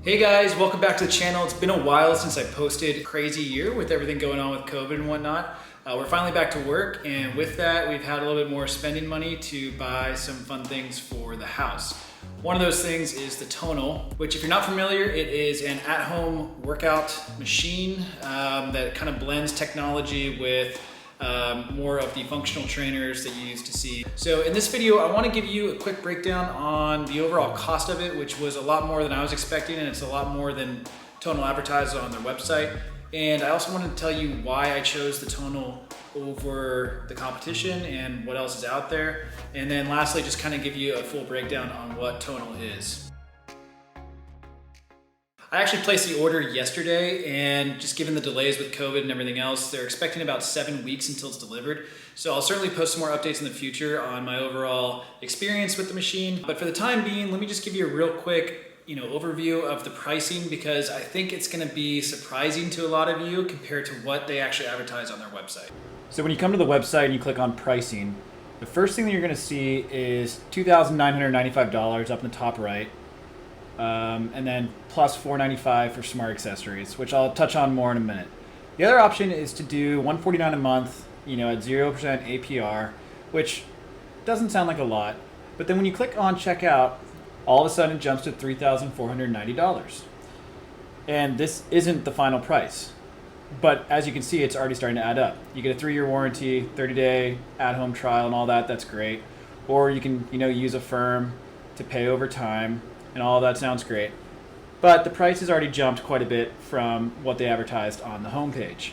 Hey guys, welcome back to the channel. It's been a while since I posted. Crazy year with everything going on with COVID and whatnot. We're finally back to work, and with that we've had a little bit more spending money to buy some fun things for the house. One of those things is the Tonal, which if you're not familiar, it is an at-home workout machine that kind of blends technology with more of the functional trainers that you used to see. So in this video, I want to give you a quick breakdown on the overall cost of it, which was a lot more than I was expecting, and it's a lot more than Tonal advertises on their website. And I also wanted to tell you why I chose the Tonal over the competition and what else is out there. And then lastly, just kind of give you a full breakdown on what Tonal is. I actually placed the order yesterday, and just given the delays with COVID and everything else, they're expecting about 7 weeks until it's delivered. So I'll certainly post some more updates in the future on my overall experience with the machine. But for the time being, let me just give you a real quick overview of the pricing, because I think it's gonna be surprising to a lot of you compared to what they actually advertise on their website. So when you come to the website and you click on pricing, the first thing that you're gonna see is $2,995 up in the top right. And then plus $495 for smart accessories, which I'll touch on more in a minute. The other option is to do $149 a month, at 0% APR, which doesn't sound like a lot, but then when you click on checkout, all of a sudden it jumps to $3,490. And this isn't the final price, but as you can see, it's already starting to add up. You get a 3-year warranty, 30-day at-home trial and all that, that's great. Or you can, use a firm to pay over time, and all that sounds great. But the price has already jumped quite a bit from what they advertised on the homepage.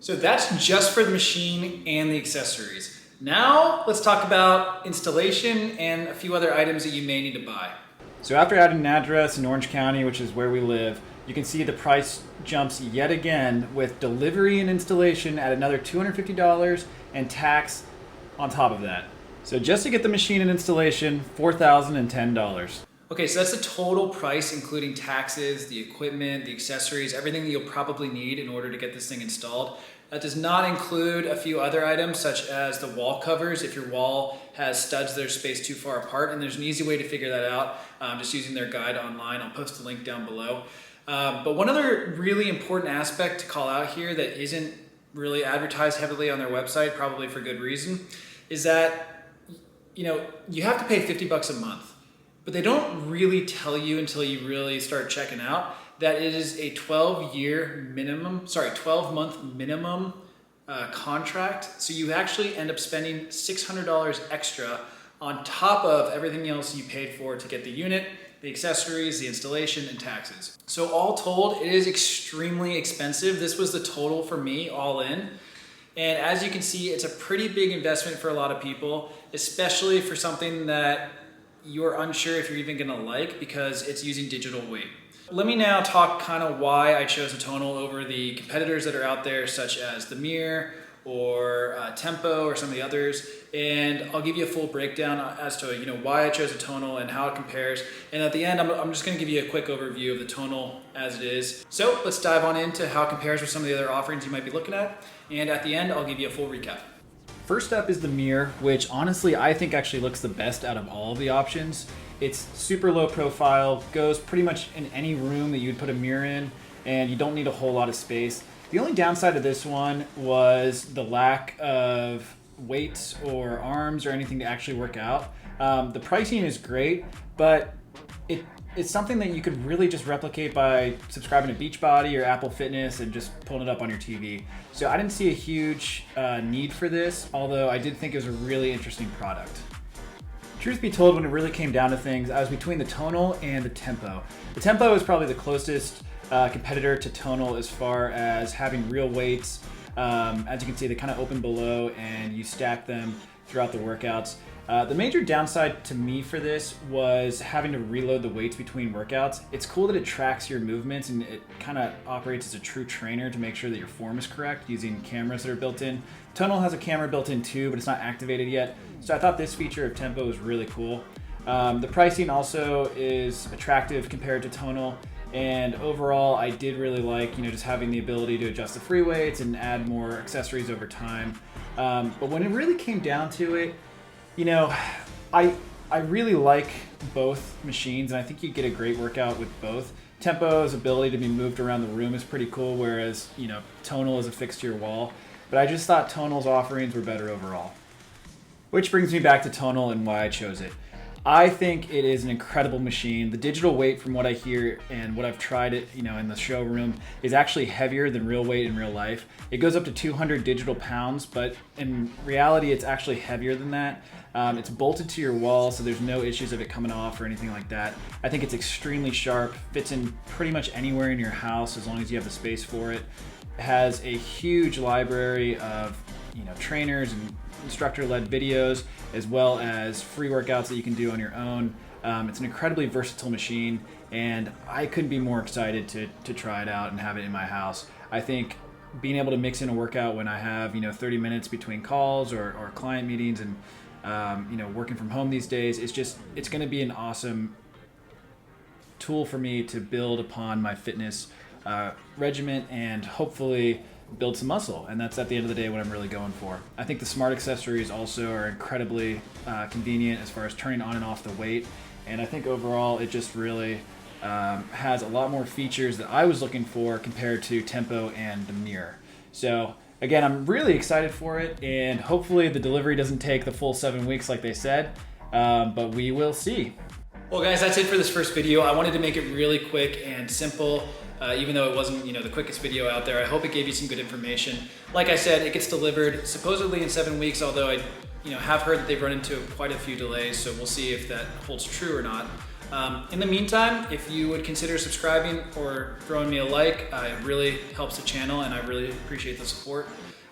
So that's just for the machine and the accessories. Now let's talk about installation and a few other items that you may need to buy. So after adding an address in Orange County, which is where we live, you can see the price jumps yet again with delivery and installation at another $250 and tax on top of that. So just to get the machine and installation, $4,010. Okay, so that's the total price, including taxes, the equipment, the accessories, everything that you'll probably need in order to get this thing installed. That does not include a few other items, such as the wall covers, if your wall has studs that are spaced too far apart, and there's an easy way to figure that out, just using their guide online. I'll post a link down below. But one other really important aspect to call out here that isn't really advertised heavily on their website, probably for good reason, is that you have to pay $50 a month. But they don't really tell you until you really start checking out that it is a 12 month minimum contract. So you actually end up spending $600 extra on top of everything else you paid for to get the unit, the accessories, the installation, and taxes. So all told, it is extremely expensive. This was the total for me all in. And as you can see, it's a pretty big investment for a lot of people, especially for something that you're unsure if you're even gonna like, because it's using digital weight. Let me now talk kind of why I chose a Tonal over the competitors that are out there, such as the Mirror or Tempo or some of the others. And I'll give you a full breakdown as to why I chose a Tonal and how it compares. And at the end, I'm just gonna give you a quick overview of the Tonal as it is. So let's dive on into how it compares with some of the other offerings you might be looking at. And at the end, I'll give you a full recap. First up is the Mirror, which honestly I think actually looks the best out of all of the options. It's super low profile, goes pretty much in any room that you'd put a mirror in, and you don't need a whole lot of space. The only downside of this one was the lack of weights or arms or anything to actually work out. The pricing is great, but it's something that you could really just replicate by subscribing to Beachbody or Apple Fitness and just pulling it up on your TV. So I didn't see a huge need for this, although I did think it was a really interesting product. Truth be told, when it really came down to things, I was between the Tonal and the Tempo. The Tempo is probably the closest competitor to Tonal as far as having real weights. As you can see, they kind of open below and you stack them throughout the workouts. The major downside to me for this was having to reload the weights between workouts. It's cool that it tracks your movements and it kind of operates as a true trainer to make sure that your form is correct using cameras that are built in. Tonal has a camera built in too, but it's not activated yet. So I thought this feature of Tempo was really cool. The pricing also is attractive compared to Tonal. And overall, I did really like, just having the ability to adjust the free weights and add more accessories over time. But when it really came down to it, I really like both machines, and I think you get a great workout with both. Tempo's ability to be moved around the room is pretty cool, whereas, you know, Tonal is affixed to your wall. But I just thought Tonal's offerings were better overall. Which brings me back to Tonal and why I chose it. I think it is an incredible machine. The digital weight, from what I hear and what I've tried it, you know, in the showroom, is actually heavier than real weight in real life. It goes up to 200 digital pounds, but in reality, it's actually heavier than that. It's bolted to your wall, so there's no issues of it coming off or anything like that. I think it's extremely sharp, fits in pretty much anywhere in your house as long as you have the space for it. It has a huge library of, you know, trainers and instructor-led videos, as well as free workouts that you can do on your own. It's an incredibly versatile machine, and I couldn't be more excited to try it out and have it in my house. I think being able to mix in a workout when I have, you know, 30 minutes between calls or client meetings and, you know, working from home these days, it's going to be an awesome tool for me to build upon my fitness regimen and hopefully build some muscle, and that's at the end of the day what I'm really going for. I think the smart accessories also are incredibly convenient as far as turning on and off the weight, and I think overall it just really has a lot more features that I was looking for compared to Tempo and the Mirror. So again, I'm really excited for it, and hopefully the delivery doesn't take the full 7 weeks like they said, but we will see. Well guys, that's it for this first video. I wanted to make it really quick and simple. Even though it wasn't, you know, the quickest video out there, I hope it gave you some good information. Like I said, it gets delivered supposedly in 7 weeks, although I, you know, have heard that they've run into quite a few delays, so we'll see if that holds true or not. In the meantime, if you would consider subscribing or throwing me a like, it really helps the channel, and I really appreciate the support.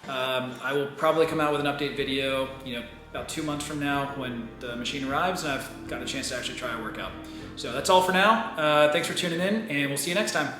I will probably come out with an update video, you know, about 2 months from now when the machine arrives and I've got a chance to actually try a workout. So that's all for now. Thanks for tuning in, and we'll see you next time.